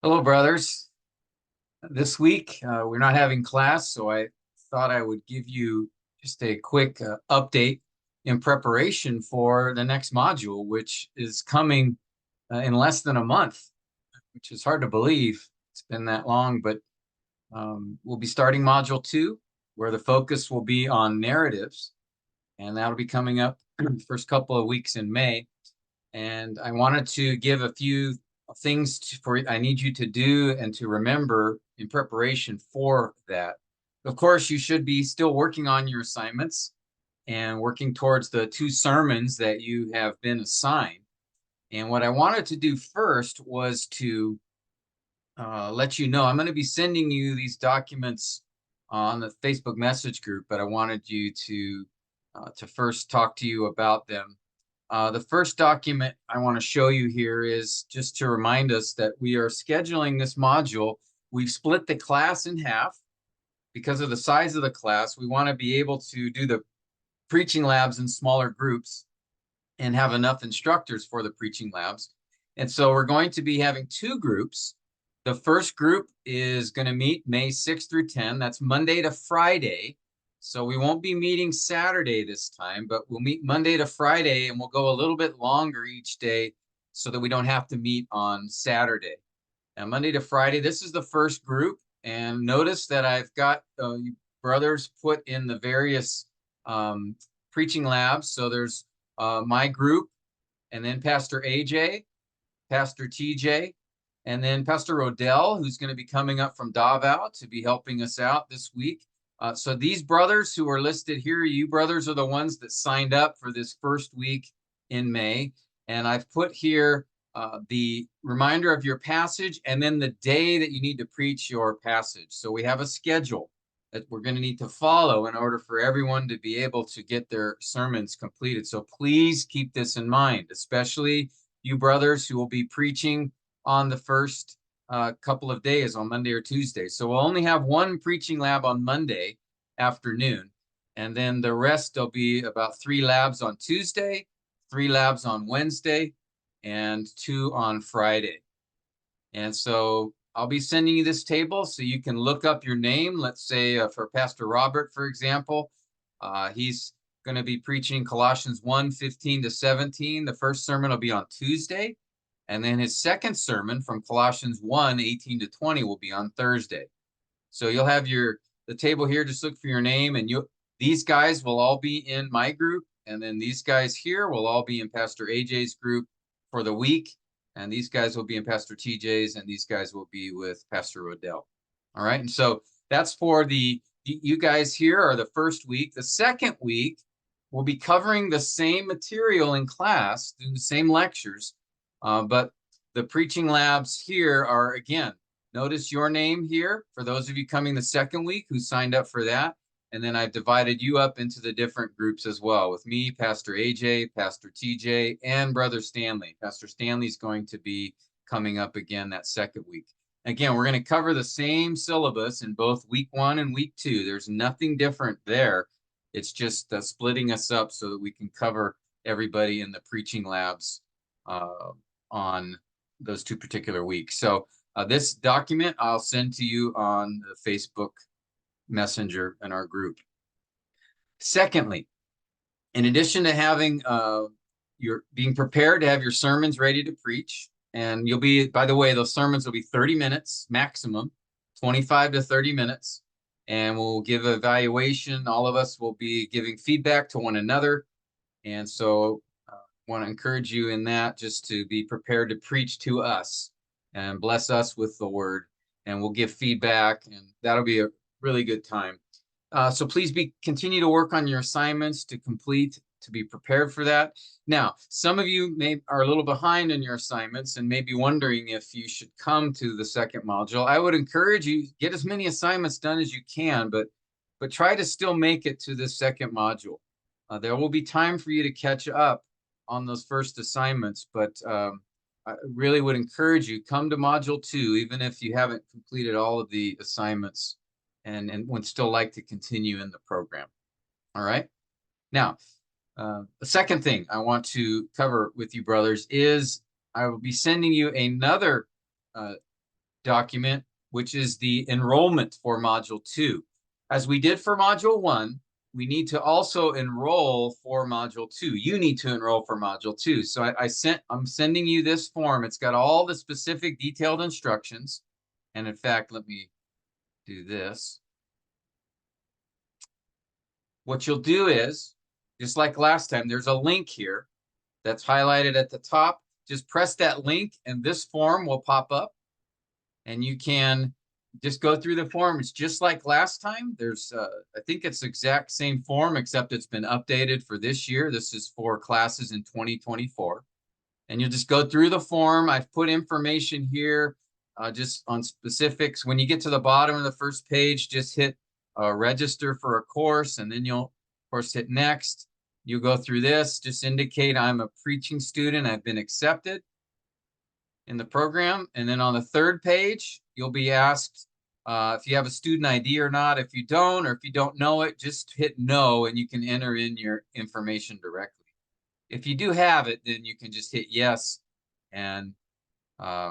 Hello, brothers. This week, we're not having class, so I thought I would give you just a quick update in preparation for the next module, which is coming in less than a month, which is hard to believe. It's been that long, but we'll be starting module two, where the focus will be on narratives, and that'll be coming up the first couple of weeks in May. And I wanted to give a few things for I need you to do and to remember in preparation for that. Of course, you should be still working on your assignments and working towards the two sermons that you have been assigned. And what I wanted to do first was to let you know I'm going to be sending you these documents on the Facebook message group, but I wanted you to first talk to you about them. The first document I want to show you here is just to remind us that we are scheduling this module. We've split the class in half because of the size of the class. We want to be able to do the preaching labs in smaller groups and have enough instructors for the preaching labs. And so we're going to be having two groups. The first group is going to meet May 6th through 10. That's Monday to Friday. So we won't be meeting Saturday this time, but we'll meet Monday to Friday, and we'll go a little bit longer each day so that we don't have to meet on Saturday. Now, Monday to Friday, this is the first group. And notice that I've got brothers put in the various preaching labs. So there's my group, and then Pastor AJ, Pastor TJ, and then Pastor Rodell, who's going to be coming up from Davao to be helping us out this week. So these brothers who are listed here, you brothers are the ones that signed up for this first week in May. And I've put here the reminder of your passage and then the day that you need to preach your passage. So we have a schedule that we're going to need to follow in order for everyone to be able to get their sermons completed. So please keep this in mind, especially you brothers who will be preaching on the first couple of days on Monday or Tuesday. So we'll only have one preaching lab on Monday afternoon. And then the rest, there'll be about 3 labs on Tuesday, 3 labs on Wednesday, and 2 on Friday. And so I'll be sending you this table so you can look up your name. Let's say for Pastor Robert, for example, he's going to be preaching Colossians 1:15 to 17. The first sermon will be on Tuesday. And then his second sermon from Colossians 1:18 to 20 will be on Thursday. So you'll have the table here. Just look for your name, and these guys will all be in my group, and then these guys here will all be in Pastor AJ's group for the week, and these guys will be in Pastor TJ's, and these guys will be with Pastor Rodell. All right, and so that's for you guys here are the first week. The second week, we'll be covering the same material in class, doing the same lectures, but the preaching labs here are, again, notice your name here for those of you coming the second week who signed up for that. And then I've divided you up into the different groups as well with me, Pastor AJ, Pastor TJ, and Brother Stanley. Pastor Stanley's going to be coming up again that second week. Again, we're going to cover the same syllabus in both week 1 and week 2. There's nothing different there. It's just splitting us up so that we can cover everybody in the preaching labs on those 2 particular weeks. So this document I'll send to you on the Facebook Messenger in our group. Secondly, in addition to having you're being prepared to have your sermons ready to preach, and you'll be, by the way, those sermons will be 30 minutes maximum, 25 to 30 minutes, and we'll give an evaluation. All of us will be giving feedback to one another, and so want to encourage you in that, just to be prepared to preach to us and bless us with the word, and we'll give feedback, and that'll be a really good time. So please continue to work on your assignments to complete, to be prepared for that. Now, some of you are a little behind in your assignments and may be wondering if you should come to the second module. I would encourage you, get as many assignments done as you can, but try to still make it to the second module. There will be time for you to catch up on those first assignments, but I really would encourage you, come to module 2, even if you haven't completed all of the assignments and would still like to continue in the program. All right. Now, the second thing I want to cover with you, brothers, is I will be sending you another document, which is the enrollment for Module 2. As we did for Module 1, we need to also enroll for Module 2. You need to enroll for Module 2. So I'm sending you this form. It's got all the specific detailed instructions. And in fact, let me do this. What you'll do is, just like last time, there's a link here that's highlighted at the top. Just press that link and this form will pop up. And you can just go through the form. It's just like last time. There's, I think it's the exact same form, except it's been updated for this year. This is for classes in 2024. And you'll just go through the form. I've put information here just on specifics. When you get to the bottom of the first page, just hit register for a course, and then you'll, of course, hit next. You go through this, just indicate I'm a preaching student. I've been accepted in the program. And then on the third page, you'll be asked if you have a student ID or not. If you don't, or if you don't know it, just hit no, and you can enter in your information directly. If you do have it, then you can just hit yes, and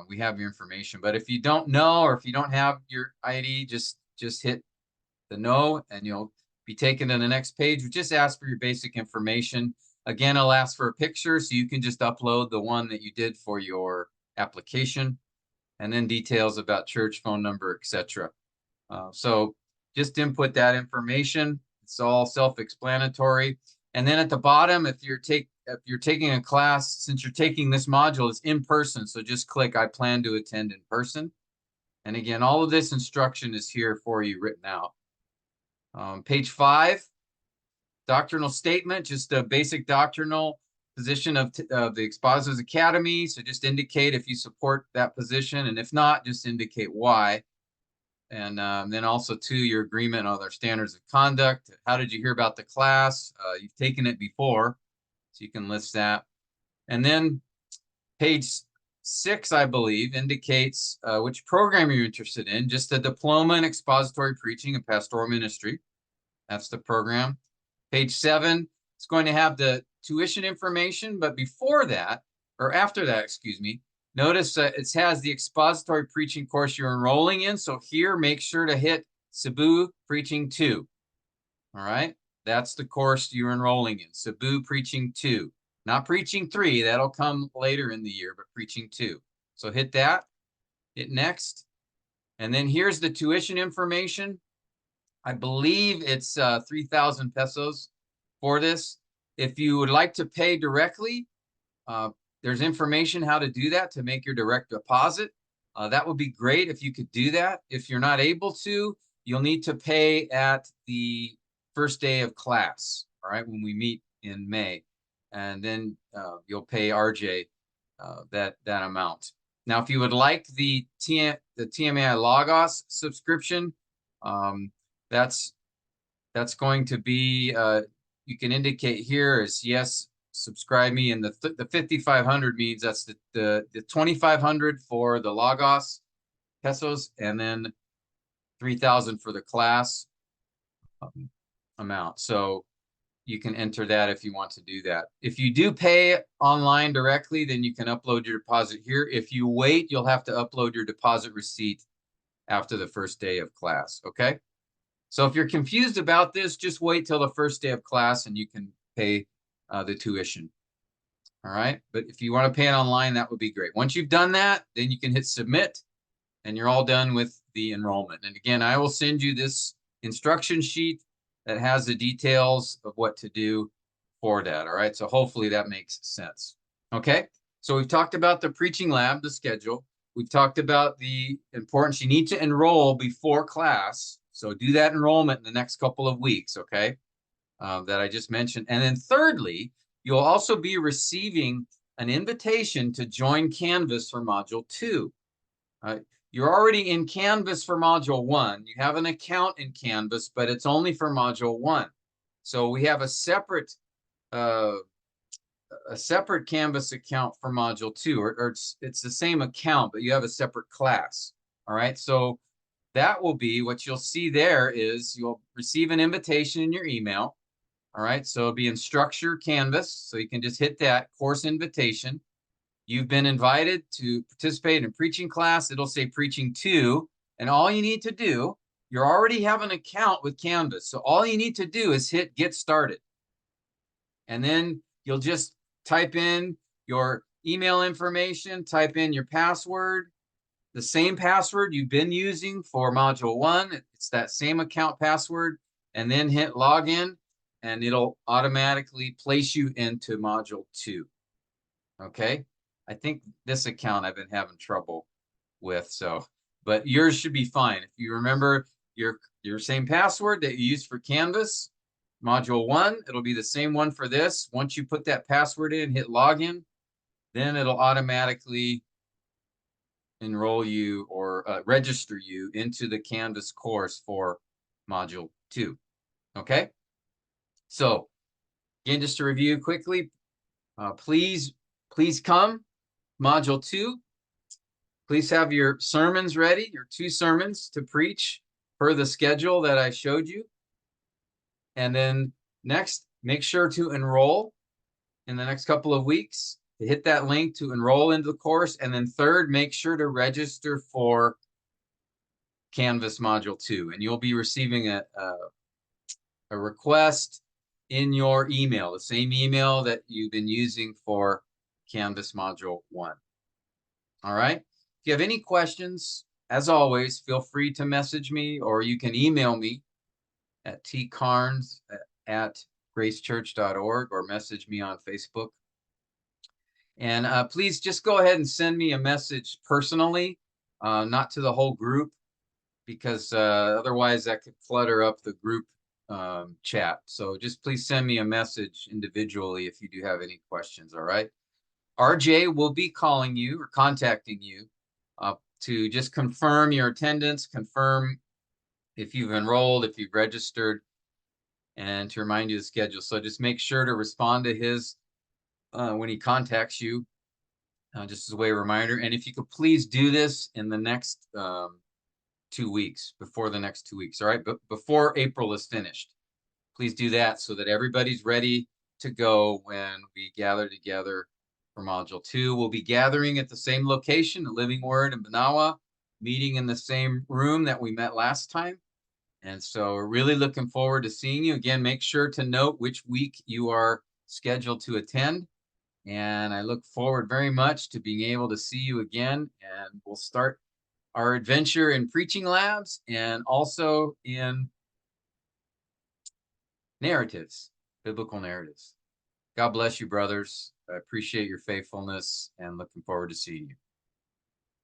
we have your information. But if you don't know, or if you don't have your ID, just hit the no, and you'll be taken to the next page. We just ask for your basic information. Again, I'll ask for a picture, so you can just upload the one that you did for your application, and then details about church, phone number, etc. So just input that information. It's all self-explanatory. And then at the bottom, if you're taking a class, since you're taking this module, it's in person. So just click I plan to attend in person. And again, all of this instruction is here for you written out. Page 5, doctrinal statement, just a basic doctrinal position of the Expositors Academy. So just indicate if you support that position, and if not, just indicate why. And then also, too, your agreement on their standards of conduct. How did you hear about the class? You've taken it before, so you can list that. And then page 6, I believe, indicates which program you're interested in. Just a diploma in expository preaching and pastoral ministry. That's the program. Page 7, it's going to have the tuition information, but before that, or after that, excuse me, notice it has the expository preaching course you're enrolling in. So here, make sure to hit Cebu Preaching 2. All right, that's the course you're enrolling in, Cebu Preaching 2. Not Preaching 3, that'll come later in the year, but Preaching 2. So hit that, hit next. And then here's the tuition information. I believe it's 3,000 pesos for this. If you would like to pay directly, there's information how to do that, to make your direct deposit. That would be great if you could do that. If you're not able to, you'll need to pay at the first day of class, all right, when we meet in May. And then you'll pay RJ that amount. Now, if you would like the TMAI Logos subscription, that's going to be, you can indicate here as yes, subscribe me, and the 5,500 means that's the 2,500 for the Logos pesos, and then 3,000 for the class amount. So you can enter that if you want to do that. If you do pay online directly, then you can upload your deposit here. If you wait, you'll have to upload your deposit receipt after the first day of class, okay? So if you're confused about this, just wait till the first day of class and you can pay the tuition. All right, but if you want to pay it online, that would be great. Once you've done that, then you can hit submit, and you're all done with the enrollment. And again, I will send you this instruction sheet that has the details of what to do for that. All right, so hopefully that makes sense. Okay, so we've talked about the preaching lab, the schedule. We've talked about the importance. You need to enroll before class. So do that enrollment in the next couple of weeks, okay, that I just mentioned. And then thirdly, you'll also be receiving an invitation to join Canvas for Module 2. You're already in Canvas for Module 1. You have an account in Canvas, but it's only for Module 1. So we have a separate Canvas account for Module 2, or it's the same account, but you have a separate class. All right, so that will be what you'll see there is you'll receive an invitation in your email. All right, so it'll be in Structure Canvas, so you can just hit that course invitation. You've been invited to participate in preaching class. It'll say preaching 2, and all you need to do, you already have an account with Canvas. So all you need to do is hit get started. And then you'll just type in your email information, type in your password, the same password you've been using for module 1. It's that same account password, and then hit login, and it'll automatically place you into module 2. Okay. I think this account I've been having trouble with, so, but yours should be fine. If you remember your same password that you use for Canvas, module 1, it'll be the same one for this. Once you put that password in, hit login, then it'll automatically enroll you or register you into the Canvas course for module 2. Okay. So again, just to review quickly, please come module 2. Please have your sermons ready, your 2 sermons to preach per the schedule that I showed you. And then next, make sure to enroll in the next couple of weeks, to hit that link to enroll into the course. And then third, make sure to register for Canvas module 2, and you'll be receiving a request in your email, the same email that you've been using for Canvas module 1. All right. If you have any questions, as always, feel free to message me, or you can email me at tcarnes@gracechurch.org, or message me on Facebook. And please just go ahead and send me a message personally, not to the whole group, because otherwise that could clutter up the group chat. So just please send me a message individually if you do have any questions. All right. RJ will be calling you or contacting you to just confirm your attendance, confirm if you've enrolled, if you've registered, and to remind you the schedule. So just make sure to respond to his when he contacts you, just as a way of reminder. And if you could please do this in the next 2 weeks, before the next 2 weeks, all right? But before April is finished, please do that so that everybody's ready to go when we gather together for module 2. We'll be gathering at the same location, the Living Word in Banawa, meeting in the same room that we met last time. And so we're really looking forward to seeing you. Again, make sure to note which week you are scheduled to attend. And I look forward very much to being able to see you again. And we'll start our adventure in preaching labs and also in narratives, biblical narratives. God bless you, brothers. I appreciate your faithfulness and looking forward to seeing you.